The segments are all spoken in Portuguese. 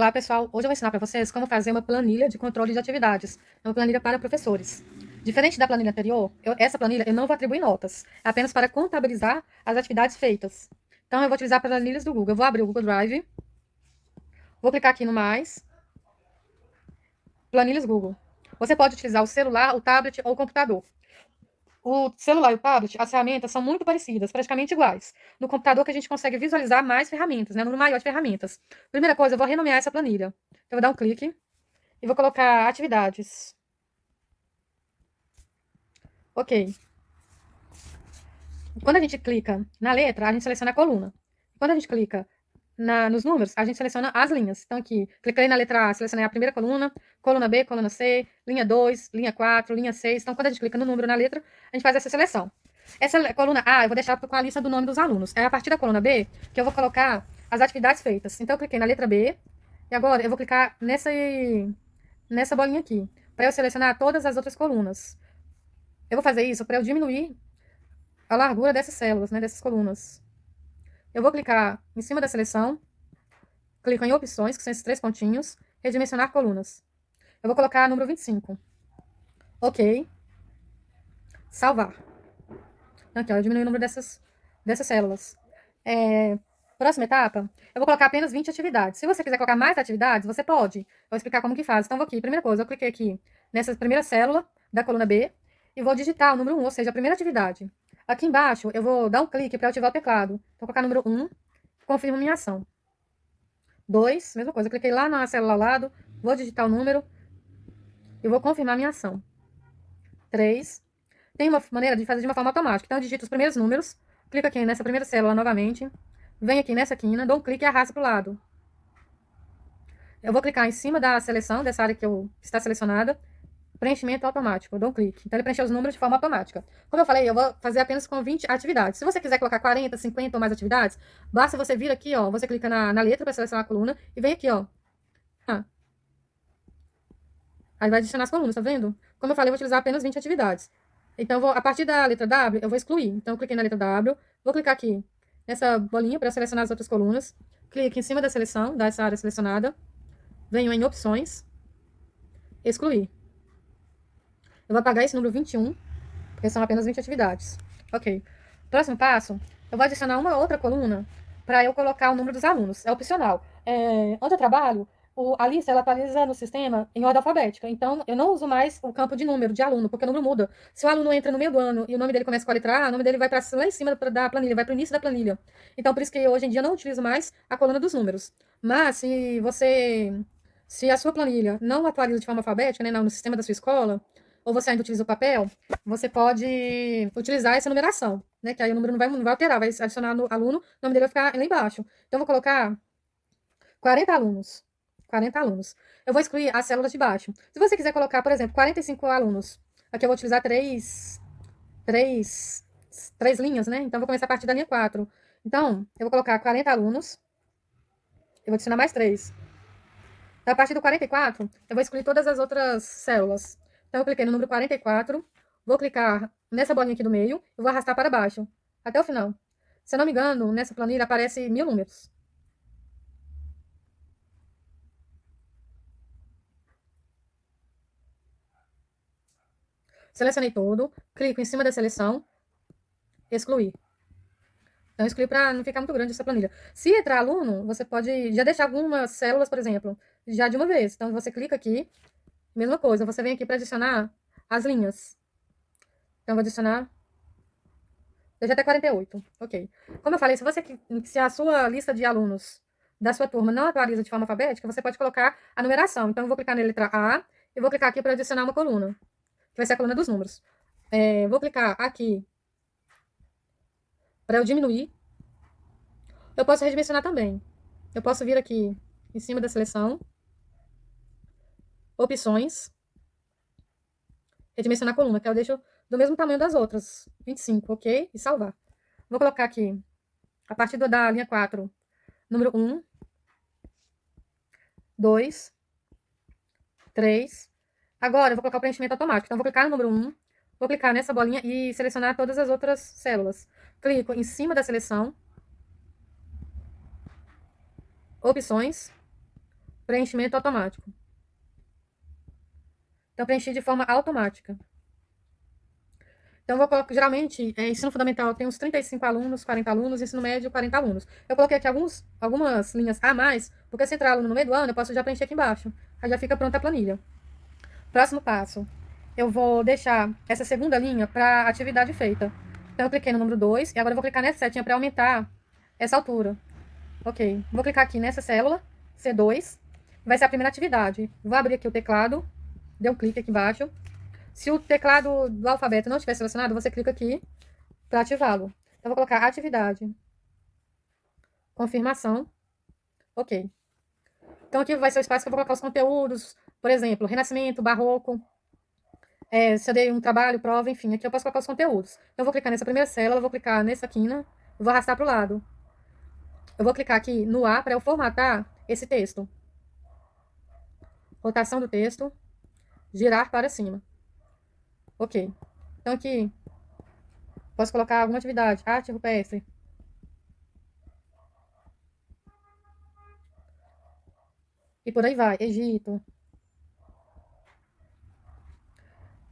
Olá, pessoal. Hoje eu vou ensinar para vocês como fazer uma planilha de controle de atividades. É uma planilha para professores. Diferente da planilha anterior, essa planilha eu não vou atribuir notas. É apenas para contabilizar as atividades feitas. Então, eu vou utilizar planilhas do Google. Eu vou abrir o Google Drive. Vou clicar aqui no mais. Planilhas Google. Você pode utilizar o celular, o tablet ou o computador. O celular e o tablet, as ferramentas são muito parecidas, praticamente iguais. No computador que a gente consegue visualizar mais ferramentas, né? Um número maior de ferramentas. Primeira coisa, eu vou renomear essa planilha. Eu vou dar um clique e vou colocar atividades. Ok. Quando a gente clica na letra, a gente seleciona a coluna. Quando a gente clica nos números, a gente seleciona as linhas. Então, aqui, cliquei na letra A, selecionei a primeira coluna, coluna B, coluna C, linha 2, linha 4, linha 6. Então, quando a gente clica no número na letra, a gente faz essa seleção. Essa coluna A, eu vou deixar com a lista do nome dos alunos. É a partir da coluna B que eu vou colocar as atividades feitas. Então, eu cliquei na letra B, e agora eu vou clicar nessa bolinha aqui, para eu selecionar todas as outras colunas. Eu vou fazer isso para eu diminuir a largura dessas células, né, dessas colunas. Eu vou clicar em cima da seleção, clico em opções, que são esses três pontinhos, redimensionar colunas. Eu vou colocar número 25. Ok. Salvar. Então, aqui, ó, eu diminui o número dessas células. Próxima etapa, eu vou colocar apenas 20 atividades. Se você quiser colocar mais atividades, você pode. Eu vou explicar como que faz. Então, vou aqui. Primeira coisa, eu cliquei aqui nessa primeira célula da coluna B e vou digitar o número 1, ou seja, a primeira atividade. Aqui embaixo, eu vou dar um clique para ativar o teclado. Então, vou colocar número 1, confirmo minha ação. 2, mesma coisa. Eu cliquei lá na célula ao lado, vou digitar o número e vou confirmar minha ação. 3. Tem uma maneira de fazer de uma forma automática. Então, eu digito os primeiros números, clico aqui nessa primeira célula novamente, venho aqui nessa quina, dou um clique e arrasto para o lado. Eu vou clicar em cima da seleção, dessa área que está selecionada, preenchimento automático, eu dou um clique. Então, ele preencheu os números de forma automática. Como eu falei, eu vou fazer apenas com 20 atividades. Se você quiser colocar 40, 50 ou mais atividades, basta você vir aqui, ó, você clica na letra para selecionar a coluna e vem aqui, ó. Ah, aí vai adicionar as colunas, tá vendo? Como eu falei, eu vou utilizar apenas 20 atividades. Então, a partir da letra W, eu vou excluir. Então, eu cliquei na letra W, vou clicar aqui nessa bolinha para selecionar as outras colunas. Clique em cima da seleção, dessa área selecionada. Venho em opções, excluir. Eu vou apagar esse número 21, porque são apenas 20 atividades. Ok. Próximo passo, eu vou adicionar uma outra coluna para eu colocar o número dos alunos. É opcional. Onde eu trabalho, a lista ela atualiza no sistema em ordem alfabética. Então, eu não uso mais o campo de número, de aluno, porque o número muda. Se o aluno entra no meio do ano e o nome dele começa com a letra A, o nome dele vai para lá em cima da planilha, vai para o início da planilha. Então, por isso que hoje em dia eu não utilizo mais a coluna dos números. Mas, se a sua planilha não atualiza de forma alfabética, né, no sistema da sua escola, ou você ainda utiliza o papel, você pode utilizar essa numeração, né? Que aí o número não vai alterar, vai adicionar no aluno, o nome dele vai ficar lá embaixo. Então, eu vou colocar 40 alunos. 40 alunos. Eu vou excluir as células de baixo. Se você quiser colocar, por exemplo, 45 alunos, aqui eu vou utilizar três, três linhas, né? Então, eu vou começar a partir da linha 4. Então, eu vou colocar 40 alunos, eu vou adicionar mais 3. Então, a partir do 44, eu vou excluir todas as outras células. Então, eu cliquei no número 44, vou clicar nessa bolinha aqui do meio e vou arrastar para baixo, até o final. Se eu não me engano, nessa planilha aparece 1000 números. Selecionei todo, clico em cima da seleção, excluir. Então, excluí para não ficar muito grande essa planilha. Se entrar aluno, você pode já deixar algumas células, por exemplo, já de uma vez. Então, você clica aqui, mesma coisa, você vem aqui para adicionar as linhas. Então, vou adicionar. Eu já até 48. Ok. Como eu falei, se a sua lista de alunos da sua turma não atualiza de forma alfabética, você pode colocar a numeração. Então, eu vou clicar na letra A e vou clicar aqui para adicionar uma coluna, que vai ser a coluna dos números. Vou clicar aqui para eu diminuir. Eu posso redimensionar também. Eu posso vir aqui em cima da seleção, opções, redimensionar a coluna, que eu deixo do mesmo tamanho das outras, 25, ok? E salvar. Vou colocar aqui, a partir da linha 4, número 1, 2, 3. Agora, eu vou colocar o preenchimento automático. Então, eu vou clicar no número 1, vou clicar nessa bolinha e selecionar todas as outras células. Clico em cima da seleção, opções, preenchimento automático. Então, preenchi de forma automática. Então, eu vou colocar, geralmente, ensino fundamental tem uns 35 alunos, 40 alunos, ensino médio, 40 alunos. Eu coloquei aqui algumas linhas a mais, porque se entrar aluno no meio do ano, eu posso já preencher aqui embaixo. Aí já fica pronta a planilha. Próximo passo. Eu vou deixar essa segunda linha para atividade feita. Então, eu cliquei no número 2, e agora eu vou clicar nessa setinha para aumentar essa altura. Ok. Vou clicar aqui nessa célula, C2. Vai ser a primeira atividade. Vou abrir aqui o teclado. Dê um clique aqui embaixo. Se o teclado do alfabeto não estiver selecionado, você clica aqui para ativá-lo. Então, vou colocar atividade. Confirmação. Ok. Então, aqui vai ser o espaço que eu vou colocar os conteúdos. Por exemplo, Renascimento, Barroco. Se eu dei um trabalho, prova, enfim. Aqui eu posso colocar os conteúdos. Então, eu vou clicar nessa primeira célula, vou clicar nessa quina. Vou arrastar para o lado. Eu vou clicar aqui no A para eu formatar esse texto. Rotação do texto. Girar para cima. Ok. Então, aqui, posso colocar alguma atividade. Arte rupestre. E por aí vai. Egito.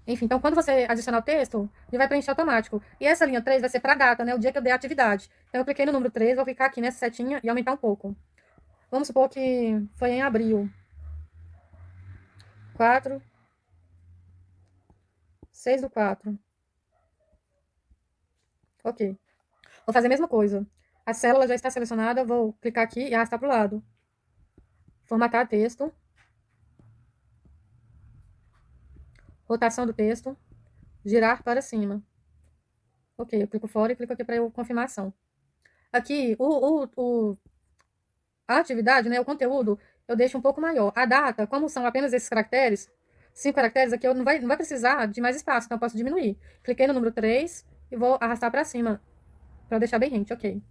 Enfim, então, quando você adicionar o texto, ele vai preencher automático. E essa linha 3 vai ser para a data, né? O dia que eu dei a atividade. Então, eu cliquei no número 3, vou clicar aqui nessa setinha e aumentar um pouco. Vamos supor que foi em abril. 4, 6/4. Ok. Vou fazer a mesma coisa. A célula já está selecionada, vou clicar aqui e arrastar para o lado. Formatar texto. Rotação do texto. Girar para cima. Ok, eu clico fora e clico aqui para confirmação. Aqui, a atividade, né, o conteúdo, eu deixo um pouco maior. A data, como são apenas esses caracteres, 5 caracteres, aqui eu não vai precisar de mais espaço, então eu posso diminuir. Cliquei no número 3 e vou arrastar para cima, para deixar bem rente, ok.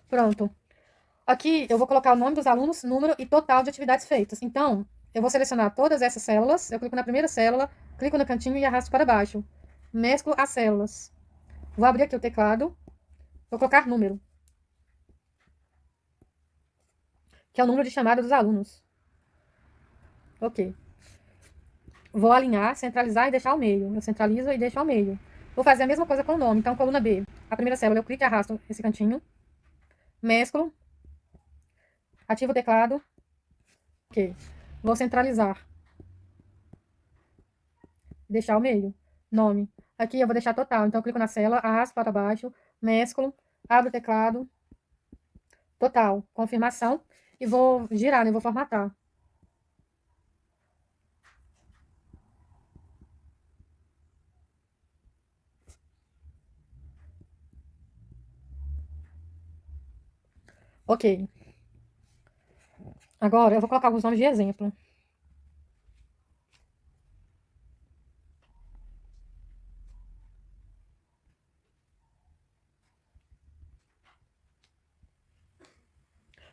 Pronto. Aqui eu vou colocar o nome dos alunos, número e total de atividades feitas. Então, eu vou selecionar todas essas células, eu clico na primeira célula, clico no cantinho e arrasto para baixo. Mesclo as células. Vou abrir aqui o teclado, vou colocar número, que é o número de chamada dos alunos. Ok. Vou alinhar, centralizar e deixar ao meio. Eu centralizo e deixo ao meio. Vou fazer a mesma coisa com o nome. Então, coluna B. A primeira célula, eu clico e arrasto esse cantinho. Mesclo. Ativo o teclado. Ok. Vou centralizar. Deixar ao meio. Nome. Aqui eu vou deixar total. Então, eu clico na célula, arrasto para baixo, mesclo, abro o teclado. Total. Confirmação. E vou girar, né? Vou formatar. Ok. Agora eu vou colocar alguns nomes de exemplo.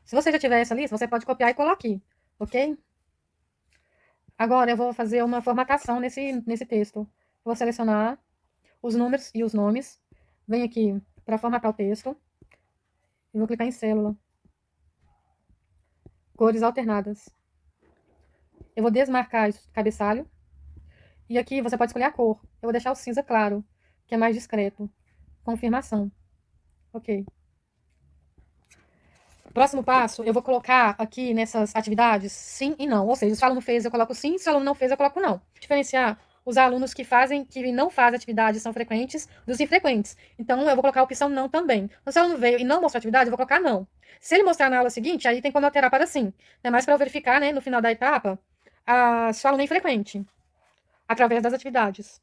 Se você já tiver essa lista, você pode copiar e colar aqui, ok? Agora eu vou fazer uma formatação nesse texto. Vou selecionar os números e os nomes. Venho aqui para formatar o texto. E vou clicar em célula. Cores alternadas. Eu vou desmarcar o cabeçalho. E aqui você pode escolher a cor. Eu vou deixar o cinza claro, que é mais discreto. Confirmação. Ok. Próximo passo, eu vou colocar aqui nessas atividades sim e não. Ou seja, se o aluno fez, eu coloco sim. Se o aluno não fez, eu coloco não. Diferenciar os alunos que não fazem atividades são frequentes dos infrequentes. Então, eu vou colocar a opção não também. Então, se o aluno veio e não mostrou atividade, eu vou colocar não. Se ele mostrar na aula seguinte, aí tem como alterar para sim. É mais para eu verificar, né, no final da etapa, se o aluno é infrequente, através das atividades.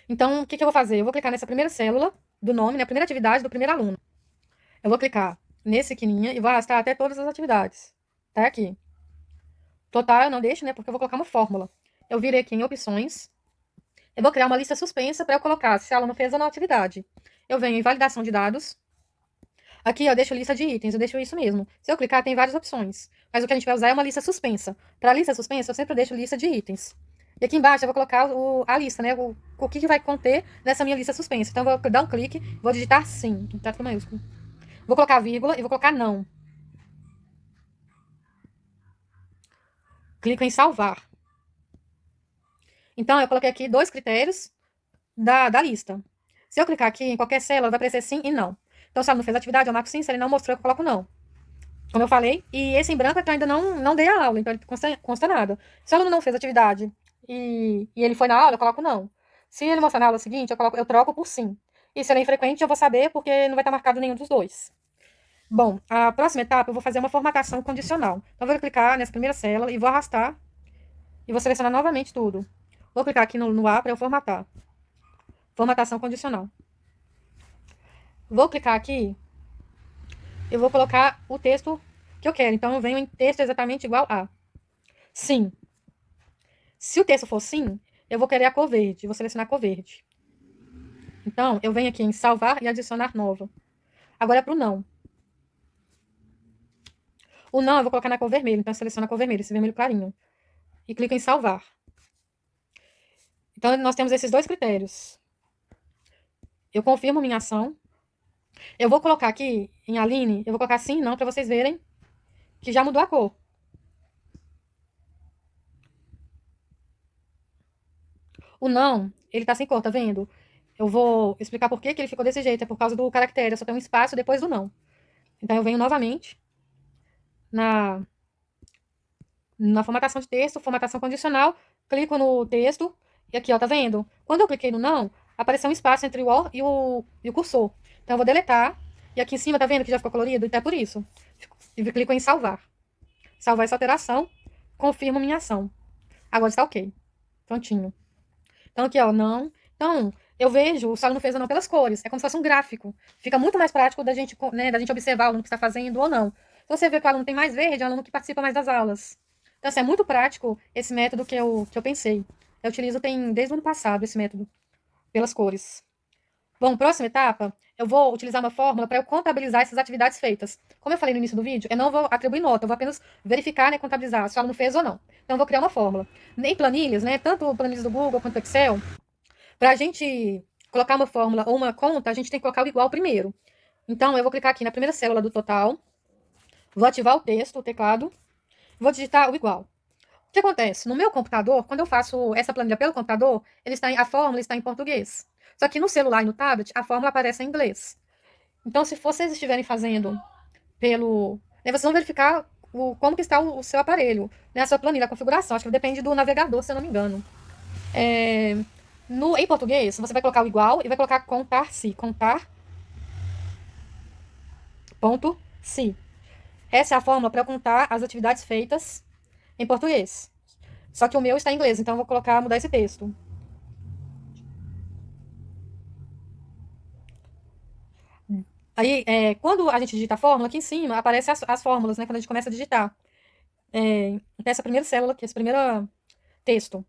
Então, o que eu vou fazer? Eu vou clicar nessa primeira célula do nome, na primeira atividade do primeiro aluno. Eu vou clicar nesse quininha e vou arrastar até todas as atividades. Tá aqui. Total eu não deixo, né? Porque eu vou colocar uma fórmula. Eu virei aqui em opções. Eu vou criar uma lista suspensa para eu colocar se o aluno fez ou não atividade. Eu venho em validação de dados. Aqui eu deixo lista de itens, eu deixo isso mesmo. Se eu clicar, tem várias opções. Mas o que a gente vai usar é uma lista suspensa. Para lista suspensa, eu sempre deixo lista de itens. E aqui embaixo eu vou colocar a lista, né? O que vai conter nessa minha lista suspensa. Então eu vou dar um clique, vou digitar sim, em traço maiúsculo. Vou colocar vírgula e vou colocar não. clico em salvar. Então, eu coloquei aqui 2 critérios da lista. Se eu clicar aqui em qualquer célula, vai aparecer sim e não. Então, se ela não fez atividade, eu marco sim. Se ele não mostrou, eu coloco não. Como eu falei. E esse em branco é que eu ainda não dei a aula, então ele consta nada. Se o aluno não fez atividade e ele foi na aula, eu coloco não. Se ele mostrar na aula seguinte, eu troco por sim. E se ele é infrequente, eu vou saber porque não vai estar marcado nenhum dos dois. Bom, a próxima etapa eu vou fazer uma formatação condicional. Então, eu vou clicar nessa primeira célula e vou arrastar e vou selecionar novamente tudo. Vou clicar aqui no A para eu formatar. Formatação condicional. Vou clicar aqui, eu vou colocar o texto que eu quero. Então, eu venho em texto exatamente igual a sim. Se o texto for sim, eu vou querer a cor verde. Vou selecionar a cor verde. Então, eu venho aqui em salvar e adicionar nova. Agora é para o não. O não eu vou colocar na cor vermelha. Então, eu seleciono a cor vermelha, esse vermelho clarinho. E clico em salvar. Então, nós temos esses 2 critérios. Eu confirmo minha ação. Eu vou colocar aqui em Aline, eu vou colocar sim e não para vocês verem que já mudou a cor. O não, ele tá sem cor, tá vendo? Eu vou explicar por que ele ficou desse jeito. É por causa do caractere, só tem um espaço depois do não. Então, eu venho novamente na formatação de texto, formatação condicional, clico no texto, e aqui, ó, tá vendo? Quando eu cliquei no não, apareceu um espaço entre o O e o cursor. Então, eu vou deletar, e aqui em cima, tá vendo que já ficou colorido? Então, é por isso. E clico em salvar. Salvar essa alteração, confirmo minha ação. Agora está ok. Prontinho. Então, aqui, ó, não. Então, eu vejo, se o aluno fez ou não pelas cores. É como se fosse um gráfico. Fica muito mais prático da gente observar o aluno que está fazendo ou não. Se você vê que o aluno tem mais verde, é o aluno que participa mais das aulas. Então, assim, é muito prático esse método que eu pensei. Eu utilizo desde o ano passado esse método, pelas cores. Bom, próxima etapa, eu vou utilizar uma fórmula para eu contabilizar essas atividades feitas. Como eu falei no início do vídeo, eu não vou atribuir nota, eu vou apenas verificar, né, contabilizar se o aluno fez ou não. Então, eu vou criar uma fórmula. Em planilhas, né, tanto planilhas do Google quanto do Excel, para a gente colocar uma fórmula ou uma conta, a gente tem que colocar o igual primeiro. Então, eu vou clicar aqui na primeira célula do total, vou ativar o texto, o teclado, vou digitar o igual. O que acontece? No meu computador, quando eu faço essa planilha pelo computador, a fórmula está em português. Só que no celular e no tablet, a fórmula aparece em inglês. Então, se vocês estiverem fazendo pelo... Vocês vão verificar como que está o seu aparelho, né, a sua planilha, a configuração. Acho que depende do navegador, se eu não me engano. Em português, você vai colocar o igual e vai colocar contar-se. Contar.se. Essa é a fórmula para eu contar as atividades feitas em português. Só que o meu está em inglês, então eu vou mudar esse texto. Aí, quando a gente digita a fórmula, aqui em cima aparecem as fórmulas, né? Quando a gente começa a digitar. Essa primeira célula aqui, esse primeiro texto.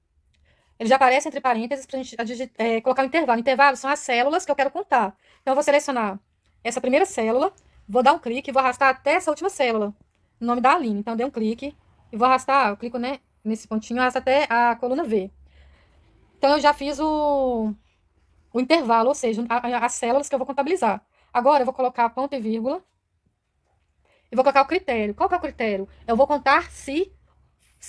Ele já aparece entre parênteses para a gente colocar o intervalo. Intervalo são as células que eu quero contar. Então, eu vou selecionar essa primeira célula, vou dar um clique e vou arrastar até essa última célula, no nome da Aline. Então, eu dei um clique e vou arrastar, eu clico, né, nesse pontinho, arrasta até a coluna V. Então, eu já fiz o intervalo, ou seja, as células que eu vou contabilizar. Agora, eu vou colocar ponto e vírgula e vou colocar o critério. Qual que é o critério? Eu vou contar se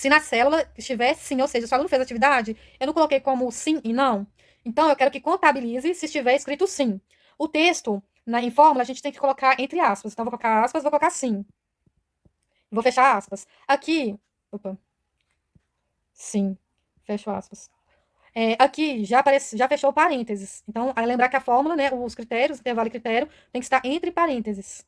na célula estiver sim, ou seja, se o aluno fez atividade, eu não coloquei como sim e não. Então, eu quero que contabilize se estiver escrito sim. O texto, em fórmula, a gente tem que colocar entre aspas. Então, eu vou colocar aspas, vou colocar sim. Vou fechar aspas. Aqui, opa, sim, fecho aspas. Aqui já fechou parênteses. Então, aí lembrar que a fórmula, né, os critérios, intervalo e critério, tem que estar entre parênteses.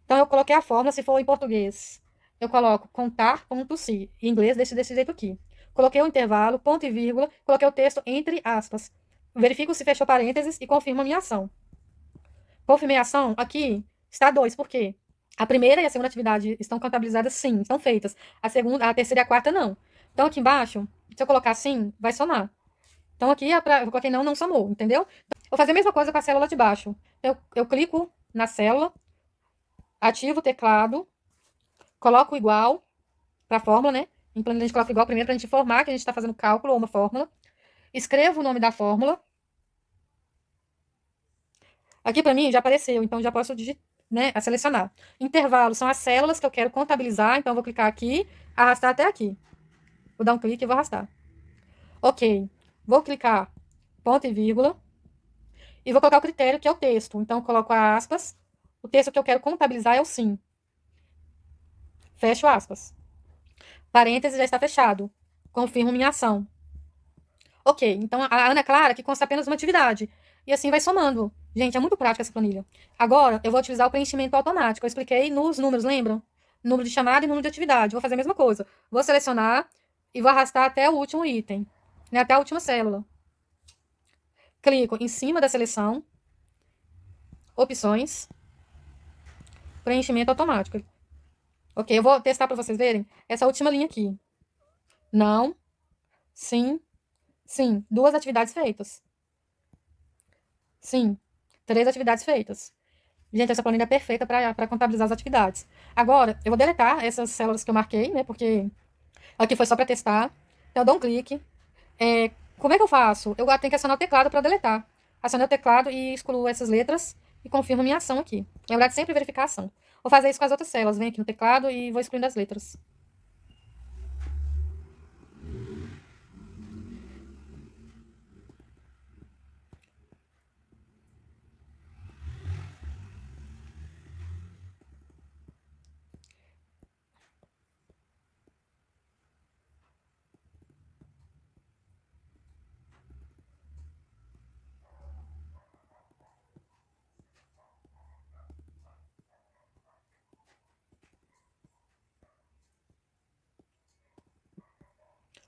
Então, eu coloquei a fórmula, se for em português, eu coloco contar.se. Em inglês, desse jeito aqui. Coloquei o intervalo, ponto e vírgula, coloquei o texto entre aspas. Verifico se fechou parênteses e confirmo a minha ação. Confirmei a ação, aqui está 2, por quê? A primeira e a segunda atividade estão contabilizadas sim, estão feitas. A terceira e a quarta não. Então, aqui embaixo, se eu colocar sim, vai somar. Então, aqui, eu coloquei não somou, entendeu? Vou fazer a mesma coisa com a célula de baixo. Eu clico na célula, ativo o teclado, coloco igual para a fórmula, né? Em planilha a gente coloca igual primeiro para a gente informar que a gente está fazendo cálculo ou uma fórmula. Escrevo o nome da fórmula. Aqui para mim já apareceu, então já posso selecionar. Intervalo são as células que eu quero contabilizar, então eu vou clicar aqui, arrastar até aqui. Vou dar um clique e vou arrastar. Ok. Vou clicar ponto e vírgula. E vou colocar o critério, que é o texto. Então, eu coloco aspas. O texto que eu quero contabilizar é o sim. Fecho aspas. Parênteses já está fechado. Confirmo minha ação. Ok, então a Ana Clara que consta apenas uma atividade. E assim vai somando. Gente, é muito prática essa planilha. Agora, eu vou utilizar o preenchimento automático. Eu expliquei nos números, lembram? Número de chamada e número de atividade. Vou fazer a mesma coisa. Vou selecionar e vou arrastar até o último item, né? Até a última célula. Clico em cima da seleção, opções, preenchimento automático. Ok, eu vou testar para vocês verem essa última linha aqui. Não, sim, sim. 2 atividades feitas. Sim, 3 atividades feitas. Gente, essa planilha é perfeita para contabilizar as atividades. Agora, eu vou deletar essas células que eu marquei, né? Porque aqui foi só para testar. Então, eu dou um clique. Como é que eu faço? Eu tenho que acionar o teclado para deletar. Acionei o teclado e excluo essas letras e confirmo minha ação aqui. Lembrar de sempre verificar a ação. Vou fazer isso com as outras células. Venho aqui no teclado e vou excluindo as letras.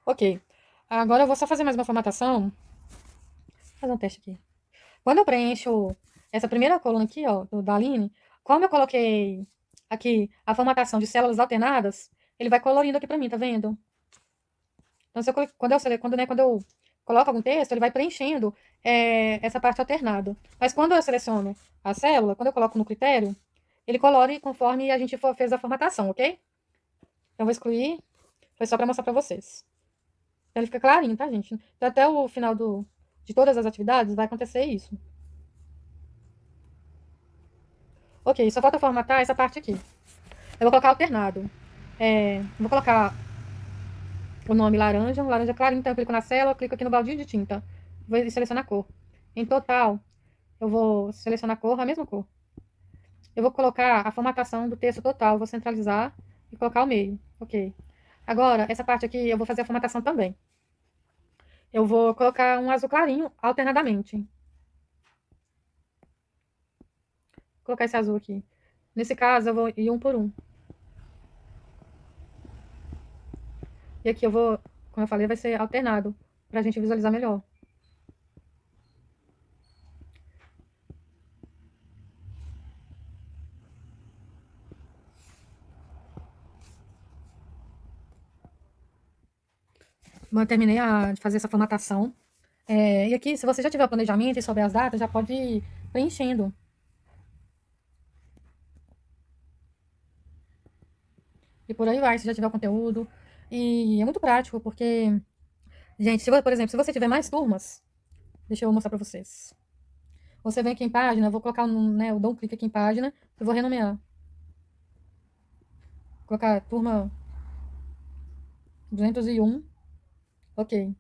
Ok. Agora eu vou só fazer mais uma formatação. Vou fazer um teste aqui. Quando eu preencho essa primeira coluna aqui, ó, da Aline, como eu coloquei aqui a formatação de células alternadas, ele vai colorindo aqui para mim, tá vendo? Então, se eu, quando eu coloco algum texto, ele vai preenchendo essa parte alternada. Mas quando eu seleciono a célula, quando eu coloco no critério, ele colore conforme a gente fez a formatação, ok? Então, eu vou excluir. Foi só para mostrar para vocês. Então, ele fica clarinho, tá, gente? Então, até o final de todas as atividades vai acontecer isso. Ok, só falta formatar essa parte aqui. Eu vou colocar alternado. Vou colocar o nome laranja, um laranja clarinho, então eu clico na célula, clico aqui no baldinho de tinta. Vou selecionar a cor. Em total, eu vou selecionar a cor, a mesma cor. Eu vou colocar a formatação do texto total, vou centralizar e colocar o meio. Ok. Agora, essa parte aqui, eu vou fazer a formatação também. Eu vou colocar um azul clarinho alternadamente. Vou colocar esse azul aqui. Nesse caso, eu vou ir um por um. E aqui eu vou, como eu falei, vai ser alternado, pra gente visualizar melhor. Bom, eu terminei de fazer essa formatação. E aqui, se você já tiver o planejamento e souber as datas, já pode ir preenchendo. E por aí vai, se já tiver o conteúdo. E é muito prático, porque, gente, por exemplo, se você tiver mais turmas, deixa eu mostrar para vocês. Você vem aqui em página, eu vou colocar, né, eu dou um clique aqui em página e vou renomear. Vou colocar turma 201. Ok.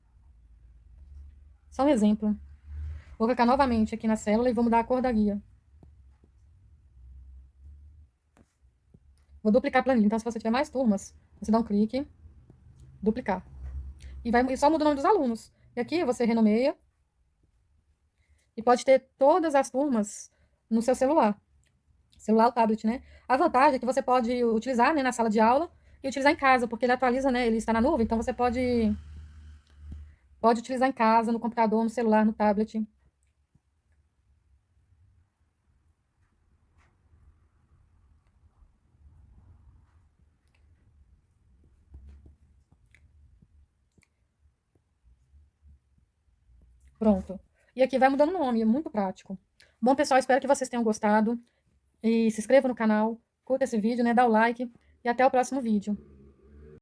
Só um exemplo. Vou clicar novamente aqui na célula e vou mudar a cor da guia. Vou duplicar a planilha. Então, se você tiver mais turmas, você dá um clique, duplicar. E só muda o nome dos alunos. E aqui você renomeia e pode ter todas as turmas no seu celular. Celular ou tablet, né? A vantagem é que você pode utilizar, né, na sala de aula e utilizar em casa, porque ele atualiza, né? Ele está na nuvem, então você pode utilizar em casa, no computador, no celular, no tablet. Pronto. E aqui vai mudando o nome, é muito prático. Bom, pessoal, espero que vocês tenham gostado. E se inscreva no canal, curta esse vídeo, né? Dá o like e até o próximo vídeo.